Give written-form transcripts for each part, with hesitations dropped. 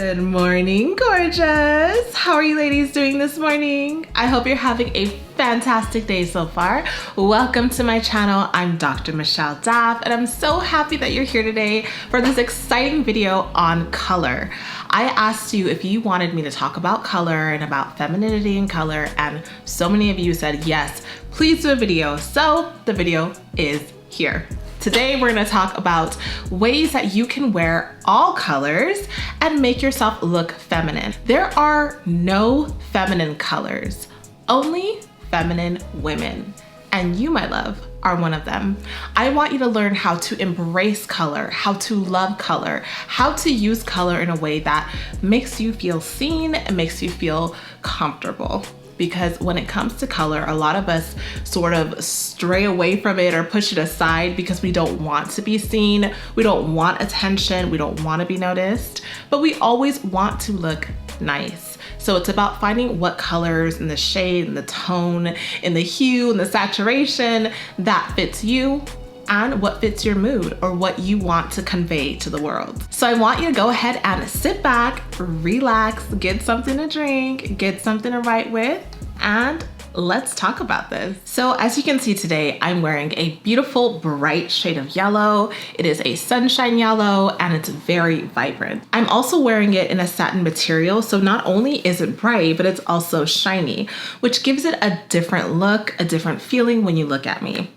Good morning, gorgeous. How are you ladies doing this morning? I hope you're having a fantastic day so far. Welcome to my channel. I'm Dr. Michelle Daff, and I'm so happy that you're here today for this exciting video on color. I asked you if you wanted me to talk about color and about femininity and color, and so many of you said yes, please do a video. So the video is here. Today, we're gonna talk about ways that you can wear all colors and make yourself look feminine. There are no feminine colors, only feminine women. And you, my love, are one of them. I want you to learn how to embrace color, how to love color, how to use color in a way that makes you feel seen and makes you feel comfortable. Because when it comes to color, a lot of us sort of stray away from it or push it aside because we don't want to be seen, we don't want attention, we don't want to be noticed, but we always want to look nice. So it's about finding what colors and the shade and the tone and the hue and the saturation that fits you and what fits your mood or what you want to convey to the world. So I want you to go ahead and sit back, relax, get something to drink, get something to write with, and let's talk about this. So as you can see today, I'm wearing a beautiful bright shade of yellow. It is a sunshine yellow and it's very vibrant. I'm also wearing it in a satin material. So not only is it bright, but it's also shiny, which gives it a different look, a different feeling when you look at me.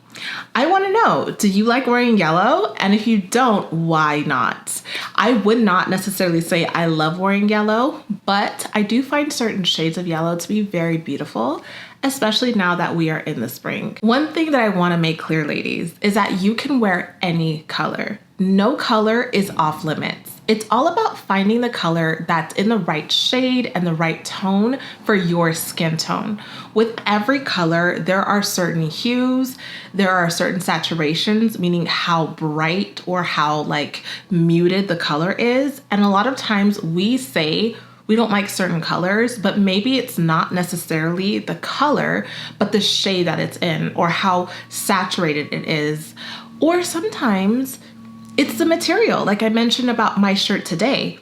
I want to know, do you like wearing yellow? And if you don't, why not? I would not necessarily say I love wearing yellow, but I do find certain shades of yellow to be very beautiful, especially now that we are in the spring. One thing that I want to make clear, ladies, is that you can wear any color. No color is off limits. It's all about finding the color that's in the right shade and the right tone for your skin tone. With every color, there are certain hues, there are certain saturations, meaning how bright or how muted the color is. And a lot of times we say we don't like certain colors, but maybe it's not necessarily the color, but the shade that it's in or how saturated it is. Or sometimes it's the material, like I mentioned about my shirt today.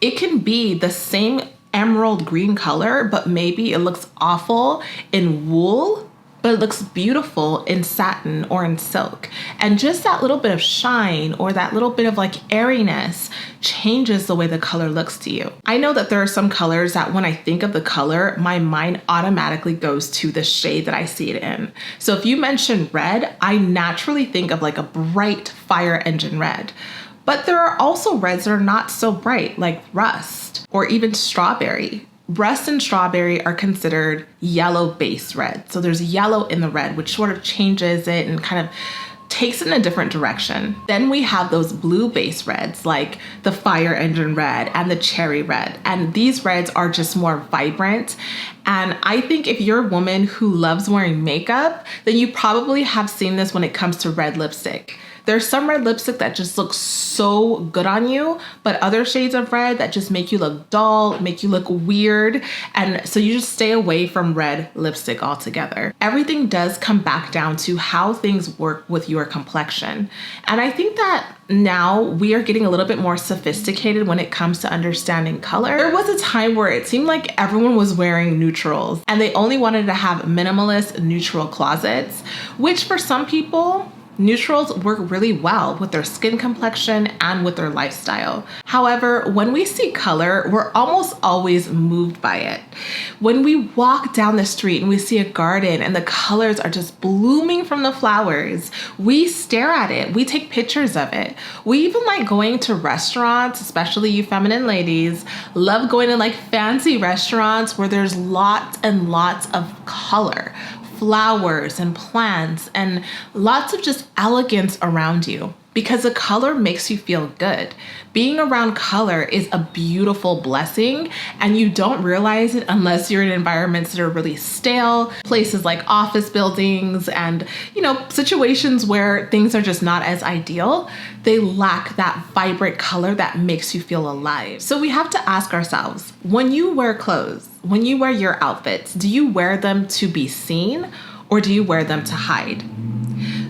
It can be the same emerald green color, but maybe it looks awful in wool, but it looks beautiful in satin or in silk. And just that little bit of shine or that little bit of airiness changes the way the color looks to you. I know that there are some colors that when I think of the color, my mind automatically goes to the shade that I see it in. So if you mention red, I naturally think of a bright fire engine red. But there are also reds that are not so bright, like rust or even strawberry. Rust and strawberry are considered yellow base red. So there's yellow in the red, which sort of changes it and kind of takes it in a different direction. Then we have those blue base reds, like the fire engine red and the cherry red. And these reds are just more vibrant. And I think if you're a woman who loves wearing makeup, then you probably have seen this when it comes to red lipstick. There's some red lipstick that just looks so good on you, but other shades of red that just make you look dull, make you look weird. And so you just stay away from red lipstick altogether. Everything does come back down to how things work with your complexion. And I think that now we are getting a little bit more sophisticated when it comes to understanding color. There was a time where it seemed like everyone was wearing neutrals and they only wanted to have minimalist neutral closets, which for some people, neutrals work really well with their skin complexion and with their lifestyle. However, when we see color, we're almost always moved by it. When we walk down the street and we see a garden and the colors are just blooming from the flowers, we stare at it, we take pictures of it. We even like going to restaurants, especially you feminine ladies, love going to fancy restaurants where there's lots and lots of color. Flowers and plants and lots of just elegance around you because the color makes you feel good. Being around color is a beautiful blessing and you don't realize it unless you're in environments that are really stale, places like office buildings and, situations where things are just not as ideal. They lack that vibrant color that makes you feel alive. So we have to ask ourselves, when you wear clothes, when you wear your outfits, do you wear them to be seen or do you wear them to hide?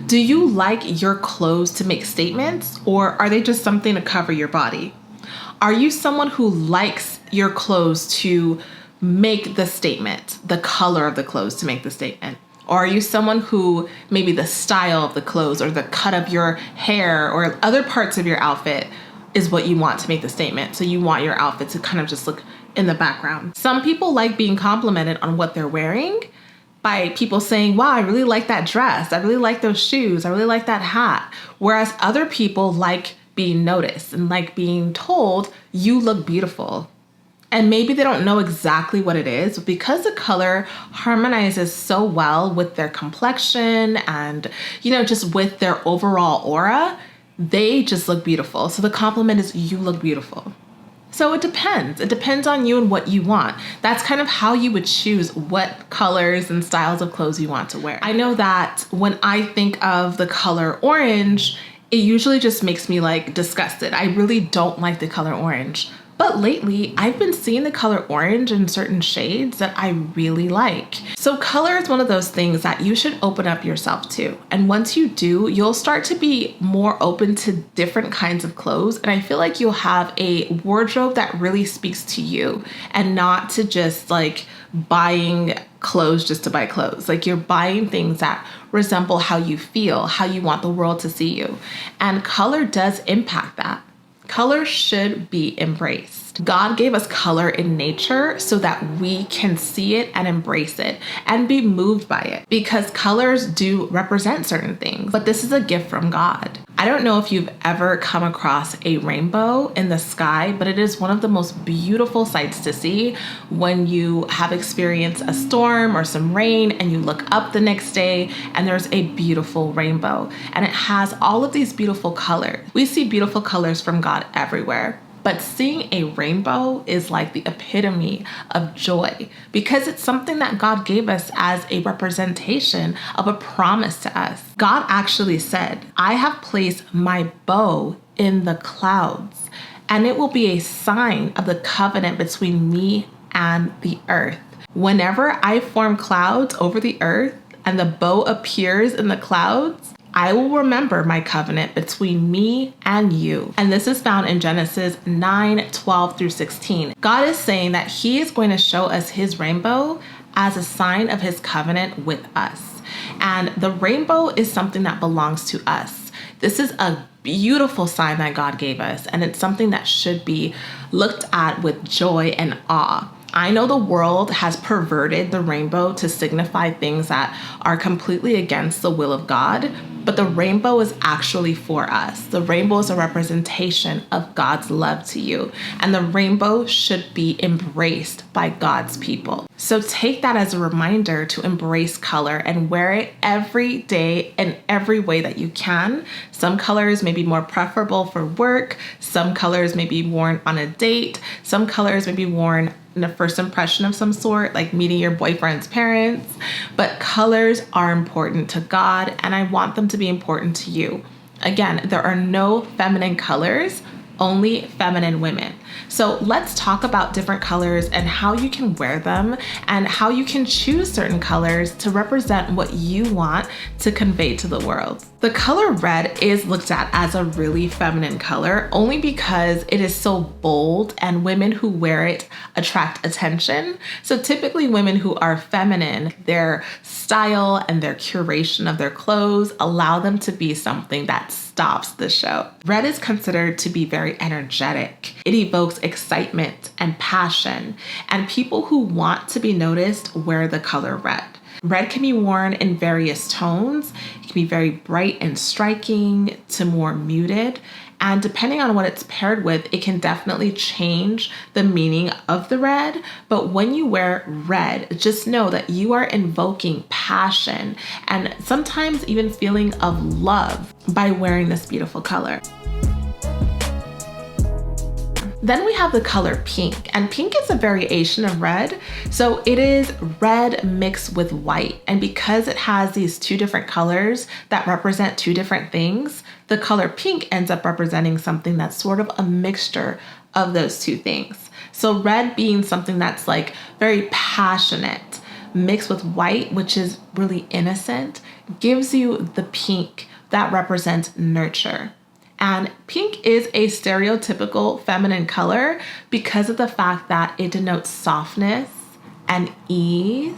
Do you like your clothes to make statements or are they just something to cover your body? Are you someone who likes your clothes to make the statement, the color of the clothes to make the statement? Or are you someone who maybe the style of the clothes or the cut of your hair or other parts of your outfit is what you want to make the statement? So you want your outfit to kind of just look in the background. Some people like being complimented on what they're wearing by people saying, wow, I really like that dress. I really like those shoes. I really like that hat. Whereas other people like being noticed and like being told, you look beautiful. And maybe they don't know exactly what it is, but because the color harmonizes so well with their complexion and, just with their overall aura, they just look beautiful. So the compliment is, you look beautiful. So it depends. It depends on you and what you want. That's kind of how you would choose what colors and styles of clothes you want to wear. I know that when I think of the color orange, it usually just makes me disgusted. I really don't like the color orange. But lately, I've been seeing the color orange in certain shades that I really like. So color is one of those things that you should open up yourself to. And once you do, you'll start to be more open to different kinds of clothes. And I feel like you'll have a wardrobe that really speaks to you and not to just buying clothes just to buy clothes. You're buying things that resemble how you feel, how you want the world to see you. And color does impact that. Color should be embraced. God gave us color in nature so that we can see it and embrace it and be moved by it, because colors do represent certain things, but this is a gift from God. I don't know if you've ever come across a rainbow in the sky, but it is one of the most beautiful sights to see when you have experienced a storm or some rain and you look up the next day and there's a beautiful rainbow and it has all of these beautiful colors. We see beautiful colors from God everywhere. But seeing a rainbow is like the epitome of joy, because it's something that God gave us as a representation of a promise to us. God actually said, I have placed my bow in the clouds, and it will be a sign of the covenant between me and the earth. Whenever I form clouds over the earth and the bow appears in the clouds, I will remember my covenant between me and you. And this is found in Genesis 9:12 through 16. God is saying that he is going to show us his rainbow as a sign of his covenant with us. And the rainbow is something that belongs to us. This is a beautiful sign that God gave us, and it's something that should be looked at with joy and awe. I know the world has perverted the rainbow to signify things that are completely against the will of God, but the rainbow is actually for us. The rainbow is a representation of God's love to you, and the rainbow should be embraced by God's people. So take that as a reminder to embrace color and wear it every day in every way that you can. Some colors may be more preferable for work. Some colors may be worn on a date. Some colors may be worn in a first impression of some sort, like meeting your boyfriend's parents. But colors are important to God, and I want them to be important to you. Again, there are no feminine colors, only feminine women. So let's talk about different colors and how you can wear them and how you can choose certain colors to represent what you want to convey to the world. The color red is looked at as a really feminine color only because it is so bold and women who wear it attract attention. So typically women who are feminine, their style and their curation of their clothes allow them to be something that stops the show. Red is considered to be very energetic. It evokes excitement and passion, and people who want to be noticed wear the color red. Red can be worn in various tones. It can be very bright and striking to more muted. And depending on what it's paired with, it can definitely change the meaning of the red. But when you wear red, just know that you are invoking passion and sometimes even feeling of love by wearing this beautiful color. Then we have the color pink, and pink is a variation of red. So it is red mixed with white. And because it has these two different colors that represent two different things, the color pink ends up representing something that's sort of a mixture of those two things. So red being something that's like very passionate, mixed with white, which is really innocent, gives you the pink that represents nurture. And pink is a stereotypical feminine color because of the fact that it denotes softness and ease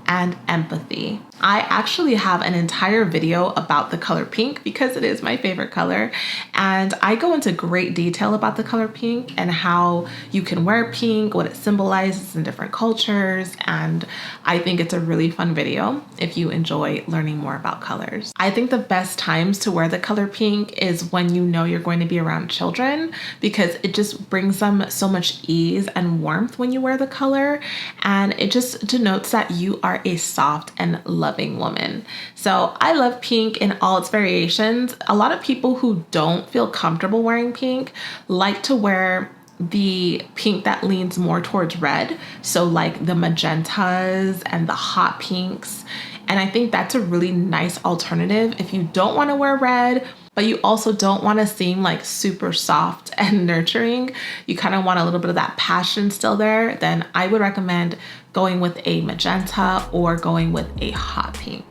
and empathy. I actually have an entire video about the color pink because it is my favorite color. And I go into great detail about the color pink and how you can wear pink, what it symbolizes in different cultures. And I think it's a really fun video if you enjoy learning more about colors. I think the best times to wear the color pink is when you know you're going to be around children, because it just brings them so much ease and warmth when you wear the color. And it just denotes that you are a soft and loving woman. So I love pink in all its variations. A lot of people who don't feel comfortable wearing pink like to wear the pink that leans more towards red. So like the magentas and the hot pinks. And I think that's a really nice alternative if you don't want to wear red, but you also don't want to seem like super soft and nurturing. You kind of want a little bit of that passion still there. Then I would recommend going with a magenta or going with a hot pink.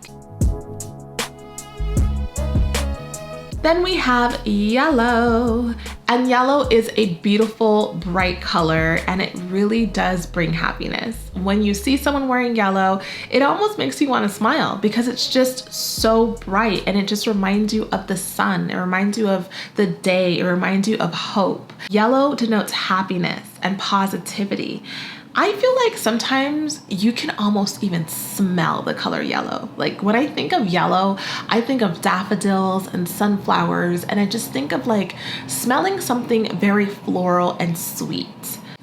Then we have yellow. And yellow is a beautiful, bright color, and it really does bring happiness. When you see someone wearing yellow, it almost makes you want to smile because it's just so bright and it just reminds you of the sun. It reminds you of the day. It reminds you of hope. Yellow denotes happiness and positivity. I feel like sometimes you can almost even smell the color yellow. Like when I think of yellow, I think of daffodils and sunflowers, and I just think of like smelling something very floral and sweet.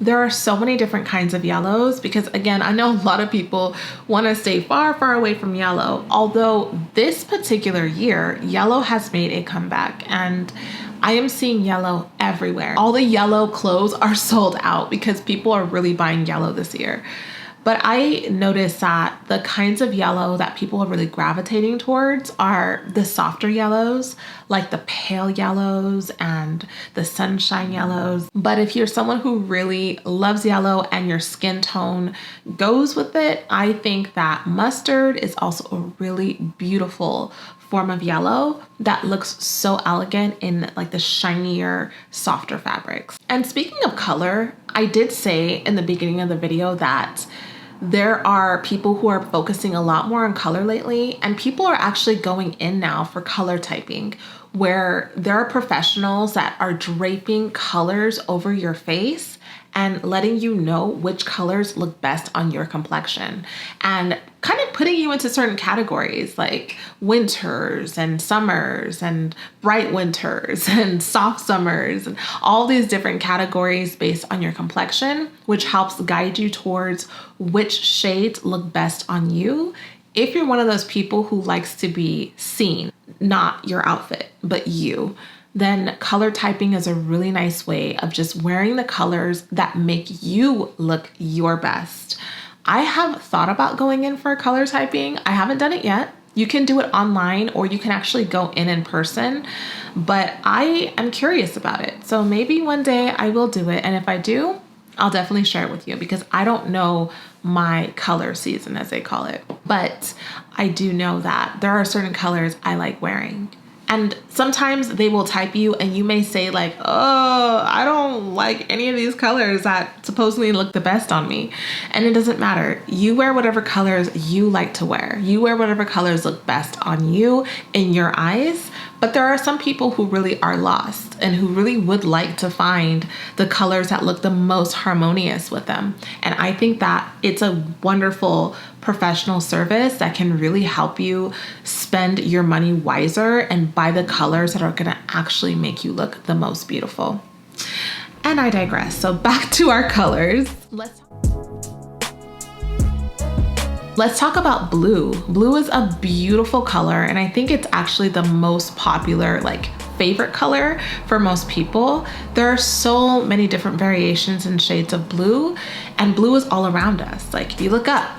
There are so many different kinds of yellows because, again, I know a lot of people want to stay far, far away from yellow. Although this particular year, yellow has made a comeback, and I am seeing yellow everywhere. All the yellow clothes are sold out because people are really buying yellow this year. But I noticed that the kinds of yellow that people are really gravitating towards are the softer yellows, like the pale yellows and the sunshine yellows. But if you're someone who really loves yellow and your skin tone goes with it, I think that mustard is also a really beautiful form of yellow that looks so elegant in like the shinier, softer fabrics. And speaking of color, I did say in the beginning of the video that there are people who are focusing a lot more on color lately, and people are actually going in now for color typing, where there are professionals that are draping colors over your face and letting you know which colors look best on your complexion and kind of putting you into certain categories like winters and summers and bright winters and soft summers and all these different categories based on your complexion, which helps guide you towards which shades look best on you. If you're one of those people who likes to be seen, not your outfit, but you, then color typing is a really nice way of just wearing the colors that make you look your best. I have thought about going in for color typing. I haven't done it yet. You can do it online or you can actually go in person, but I am curious about it. So maybe one day I will do it. And if I do, I'll definitely share it with you because I don't know my color season, as they call it. But I do know that there are certain colors I like wearing. And sometimes they will type you and you may say like, oh, I don't like any of these colors that supposedly look the best on me. And it doesn't matter. You wear whatever colors you like to wear. You wear whatever colors look best on you in your eyes. But there are some people who really are lost and who really would like to find the colors that look the most harmonious with them. And I think that it's a wonderful professional service that can really help you spend your money wiser and buy the colors that are going to actually make you look the most beautiful. And I digress. So back to our colors. Let's talk about blue. Blue is a beautiful color, and I think it's actually the most popular, favorite color for most people. There are so many different variations and shades of blue, and blue is all around us. Like if you look up,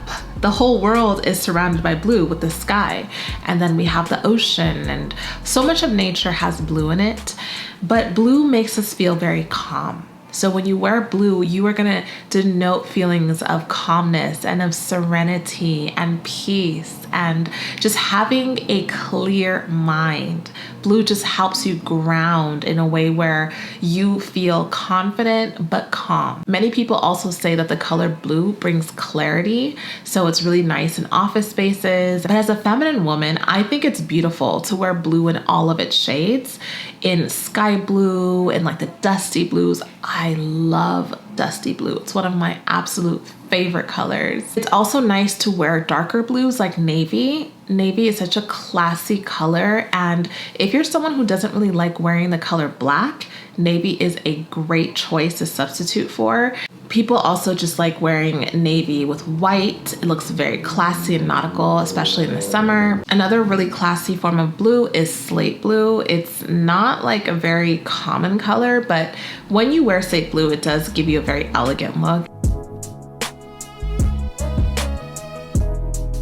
the whole world is surrounded by blue with the sky. And then we have the ocean, and so much of nature has blue in it. But blue makes us feel very calm. So when you wear blue, you are going to denote feelings of calmness and of serenity and peace and just having a clear mind. Blue just helps you ground in a way where you feel confident but calm. Many people also say that the color blue brings clarity, so it's really nice in office spaces. But as a feminine woman, I think it's beautiful to wear blue in all of its shades, in sky blue and like the dusty blues. I love dusty blue. It's one of my absolute favorite colors. It's also nice to wear darker blues like navy. Navy is such a classy color, and if you're someone who doesn't really like wearing the color black, navy is a great choice to substitute for. People also just like wearing navy with white. It looks very classy and nautical, especially in the summer. Another really classy form of blue is slate blue. It's not like a very common color, but when you wear slate blue, it does give you a very elegant look.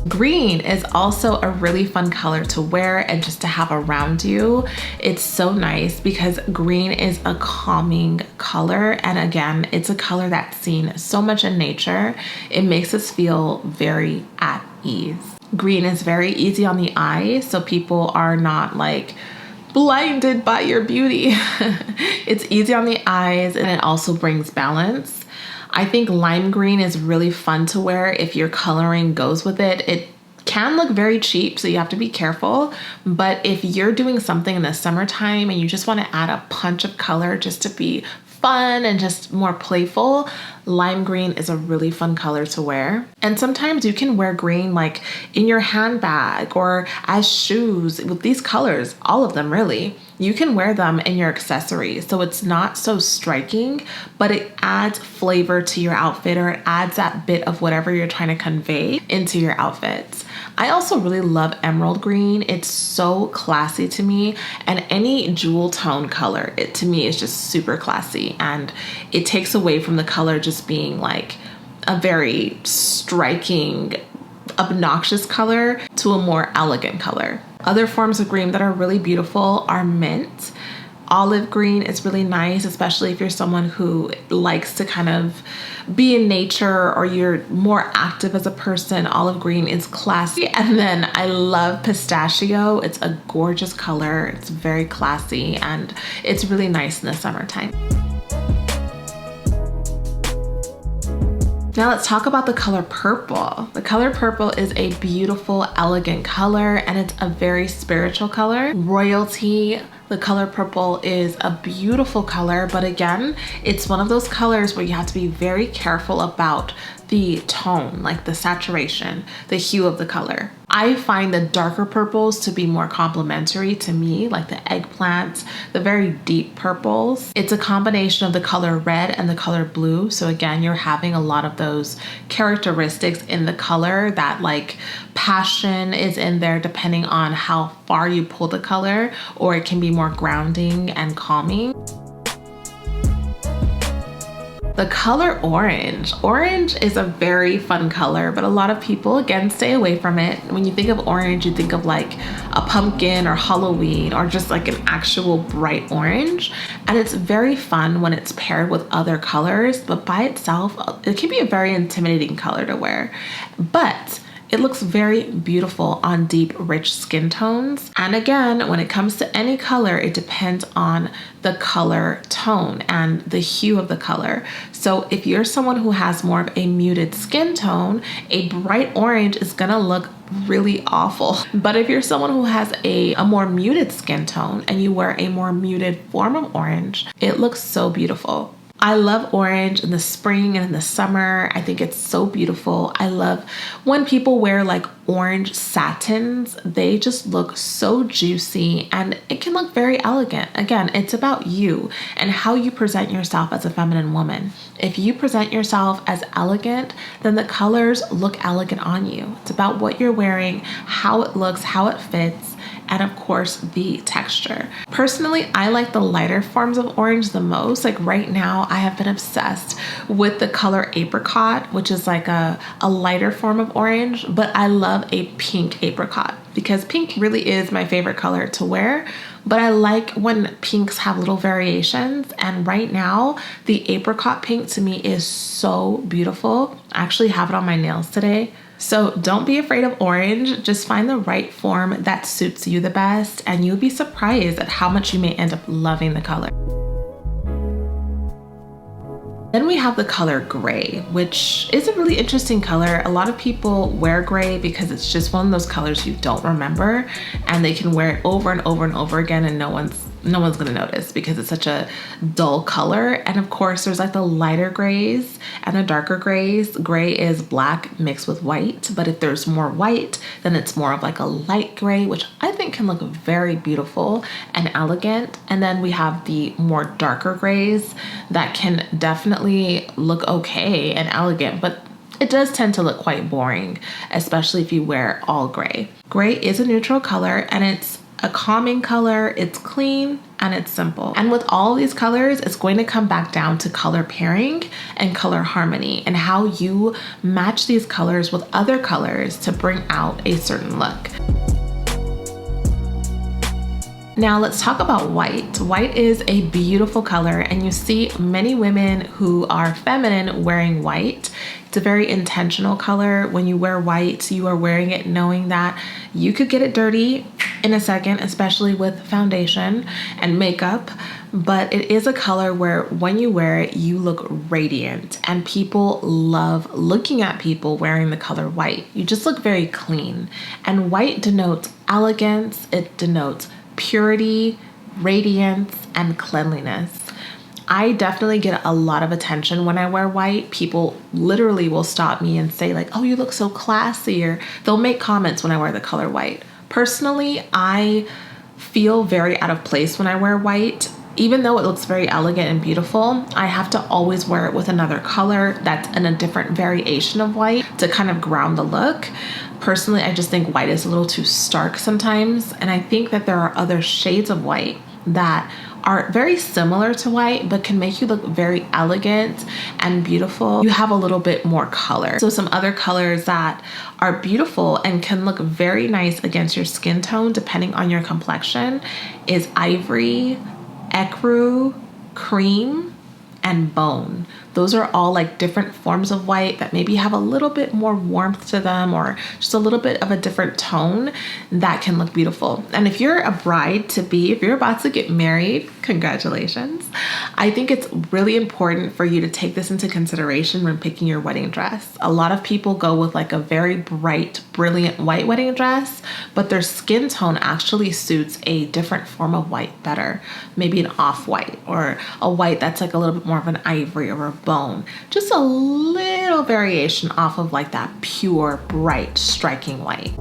Green is also a really fun color to wear and just to have around you. It's so nice because green is a calming color. And again, it's a color that's seen so much in nature. It makes us feel very at ease. Green is very easy on the eye, so people are not like blinded by your beauty. It's easy on the eyes, and it also brings balance. I think lime green is really fun to wear if your coloring goes with it. It can look very cheap, so you have to be careful. But if you're doing something in the summertime and you just want to add a punch of color just to be fun and just more playful, lime green is a really fun color to wear. And sometimes you can wear green like in your handbag or as shoes with these colors, all of them really. You can wear them in your accessories, so it's not so striking, but it adds flavor to your outfit, or it adds that bit of whatever you're trying to convey into your outfits. I also really love emerald green. It's so classy to me, and any jewel tone color, it to me is just super classy, and it takes away from the color just being like a very striking, obnoxious color to a more elegant color. Other forms of green that are really beautiful are mint. Olive green is really nice, especially if you're someone who likes to kind of be in nature or you're more active as a person. Olive green is classy. And then I love pistachio. It's a gorgeous color. It's very classy and it's really nice in the summertime. Now let's talk about the color purple. The color purple is a beautiful, elegant color, and it's a very spiritual color. Royalty. The color purple is a beautiful color, but again, it's one of those colors where you have to be very careful about the tone, like the saturation, the hue of the color. I find the darker purples to be more complementary to me, like the eggplants, the very deep purples. It's a combination of the color red and the color blue. So again, you're having a lot of those characteristics in the color. That like passion is in there depending on how far you pull the color, or it can be more grounding and calming. The color orange. Orange is a very fun color, but a lot of people, again, stay away from it. When you think of orange, you think of like a pumpkin or Halloween or just like an actual bright orange. And it's very fun when it's paired with other colors, but by itself, it can be a very intimidating color to wear. But it looks very beautiful on deep, rich skin tones. And again, when it comes to any color, it depends on the color tone and the hue of the color. So if you're someone who has more of a muted skin tone, a bright orange is gonna look really awful. But if you're someone who has a more muted skin tone and you wear a more muted form of orange, it looks so beautiful. I love orange in the spring and in the summer. I think it's so beautiful. I love when people wear like orange satins. They just look so juicy and it can look very elegant. Again, it's about you and how you present yourself as a feminine woman. If you present yourself as elegant, then the colors look elegant on you. It's about what you're wearing, how it looks, how it fits, and of course the texture. Personally, I like the lighter forms of orange the most. Like right now, I have been obsessed with the color apricot, which is like a lighter form of orange, but I love a pink apricot because pink really is my favorite color to wear. but I like when pinks have little variations. And right now, the apricot pink to me is so beautiful. I actually have it on my nails today. So don't be afraid of orange. Just find the right form that suits you the best, and you'll be surprised at how much you may end up loving the color. Then we have the color gray, which is a really interesting color. A lot of people wear gray because it's just one of those colors you don't remember, and they can wear it over and over and over again and no one's gonna notice because it's such a dull color. And of course there's like the lighter grays and the darker grays. Gray is black mixed with white, but if there's more white, then it's more of like a light gray, which I think can look very beautiful and elegant. And then we have the more darker grays that can definitely look okay and elegant, but it does tend to look quite boring, especially if you wear all gray. Gray is a neutral color, and it's a calming color, it's clean, and it's simple. And with all these colors, it's going to come back down to color pairing and color harmony and how you match these colors with other colors to bring out a certain look. Now let's talk about white. White is a beautiful color, and you see many women who are feminine wearing white. It's a very intentional color. When you wear white, you are wearing it knowing that you could get it dirty in a second, especially with foundation and makeup, but it is a color where when you wear it, you look radiant, and people love looking at people wearing the color white. You just look very clean, and white denotes elegance, it denotes purity, radiance, and cleanliness. I definitely get a lot of attention when I wear white. People literally will stop me and say like, oh, you look so classy, or they'll make comments when I wear the color white. Personally, I feel very out of place when I wear white. Even though it looks very elegant and beautiful, I have to always wear it with another color that's in a different variation of white to kind of ground the look. Personally, I just think white is a little too stark sometimes, and I think that there are other shades of white that are very similar to white but can make you look very elegant and beautiful. You have a little bit more color. So some other colors that are beautiful and can look very nice against your skin tone depending on your complexion is ivory, ecru, cream, and bone. Those are all like different forms of white that maybe have a little bit more warmth to them, or just a little bit of a different tone that can look beautiful. And if you're a bride to be, if you're about to get married, congratulations. I think it's really important for you to take this into consideration when picking your wedding dress. A lot of people go with like a very bright, brilliant white wedding dress, but their skin tone actually suits a different form of white better. Maybe an off-white, or a white that's like a little bit more of an ivory or a bone. Just a little variation off of like that pure, bright, striking white.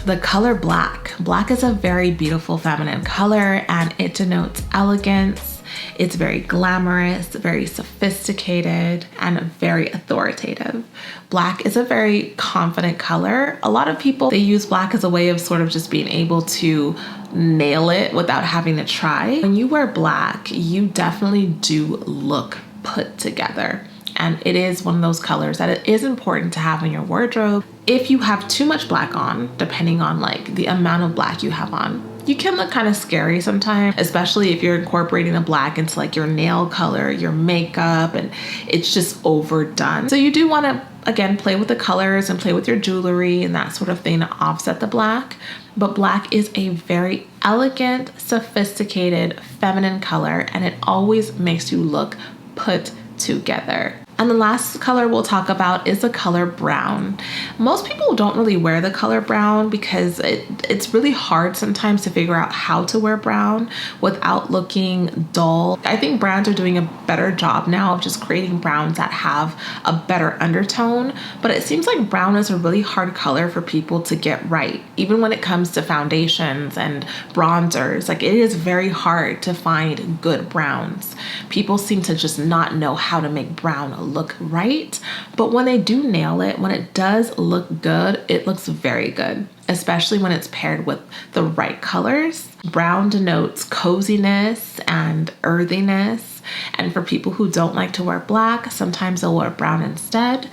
The color black. Black is a very beautiful feminine color, and it denotes elegance. It's very glamorous, very sophisticated, and very authoritative. Black is a very confident color. A lot of people, they use black as a way of sort of just being able to nail it without having to try. When you wear black, you definitely do look put together. And it is one of those colors that it is important to have in your wardrobe. If you have too much black on, depending on like the amount of black you have on, you can look kind of scary sometimes, especially if you're incorporating the black into like your nail color, your makeup, and it's just overdone. So you do want to, again, play with the colors and play with your jewelry and that sort of thing to offset the black. But black is a very elegant, sophisticated, feminine color, and it always makes you look put together. And the last color we'll talk about is the color brown. Most people don't really wear the color brown because it's really hard sometimes to figure out how to wear brown without looking dull. I think brands are doing a better job now of just creating browns that have a better undertone, but it seems like brown is a really hard color for people to get right. Even when it comes to foundations and bronzers, like it is very hard to find good browns. People seem to just not know how to make brown look right, but when they do nail it, when it does look good, it looks very good, especially when it's paired with the right colors. Brown denotes coziness and earthiness. And for people who don't like to wear black, sometimes they'll wear brown instead.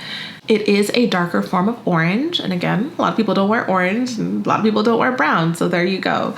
It is a darker form of orange. And again, a lot of people don't wear orange and a lot of people don't wear brown. So there you go.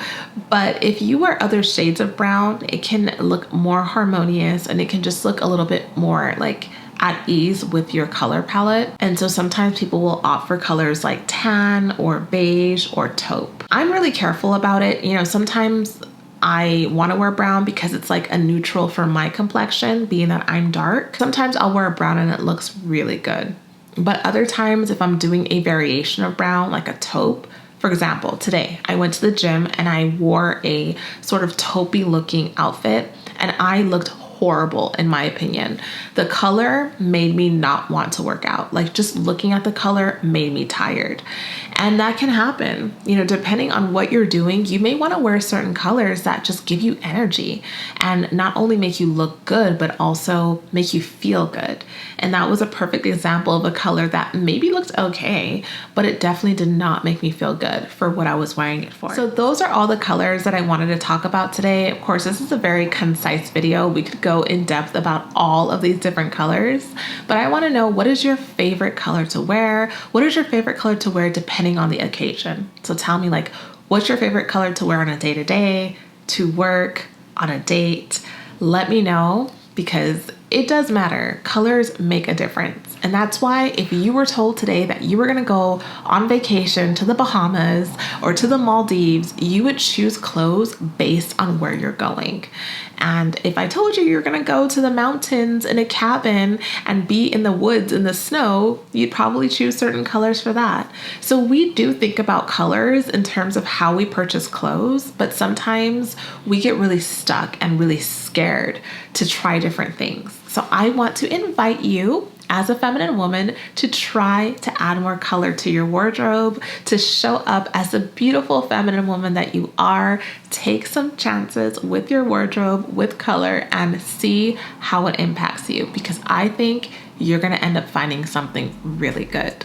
But if you wear other shades of brown, it can look more harmonious and it can just look a little bit more like at ease with your color palette. And so sometimes people will opt for colors like tan or beige or taupe. I'm really careful about it. You know, sometimes I want to wear brown because it's like a neutral for my complexion, being that I'm dark. Sometimes I'll wear brown and it looks really good. But other times, if I'm doing a variation of brown, like a taupe, for example, today I went to the gym and I wore a sort of taupey looking outfit and I looked horrible in my opinion. The color made me not want to work out. Like just looking at the color made me tired. And that can happen, you know, depending on what you're doing. You may want to wear certain colors that just give you energy and not only make you look good, but also make you feel good. And that was a perfect example of a color that maybe looked okay, but it definitely did not make me feel good for what I was wearing it for. So those are all the colors that I wanted to talk about today. Of course, this is a very concise video. We could go in depth about all of these different colors, but I want to know, what is your favorite color to wear? What is your favorite color to wear depending on the occasion? So tell me, like, what's your favorite color to wear on a day-to-day, to work, on a date? Let me know, because it does matter. Colors make a difference. And that's why if you were told today that you were gonna go on vacation to the Bahamas or to the Maldives, you would choose clothes based on where you're going. And if I told you you're gonna go to the mountains in a cabin and be in the woods in the snow, you'd probably choose certain colors for that. So we do think about colors in terms of how we purchase clothes, but sometimes we get really stuck and really scared to try different things. So I want to invite you as a feminine woman to try to add more color to your wardrobe, to show up as the beautiful feminine woman that you are. Take some chances with your wardrobe, with color, and see how it impacts you, because I think you're gonna end up finding something really good.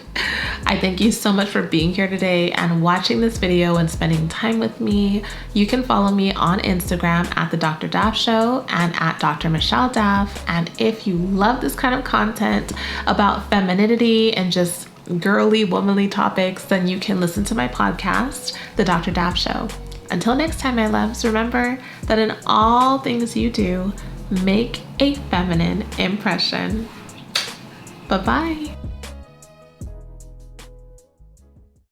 I thank you so much for being here today and watching this video and spending time with me. You can follow me on Instagram at The Dr. Daff Show and at Dr. Michelle Daff. And if you love this kind of content about femininity and just girly, womanly topics, then you can listen to my podcast, The Dr. Daff Show. Until next time, my loves, remember that in all things you do, make a feminine impression. Bye-bye.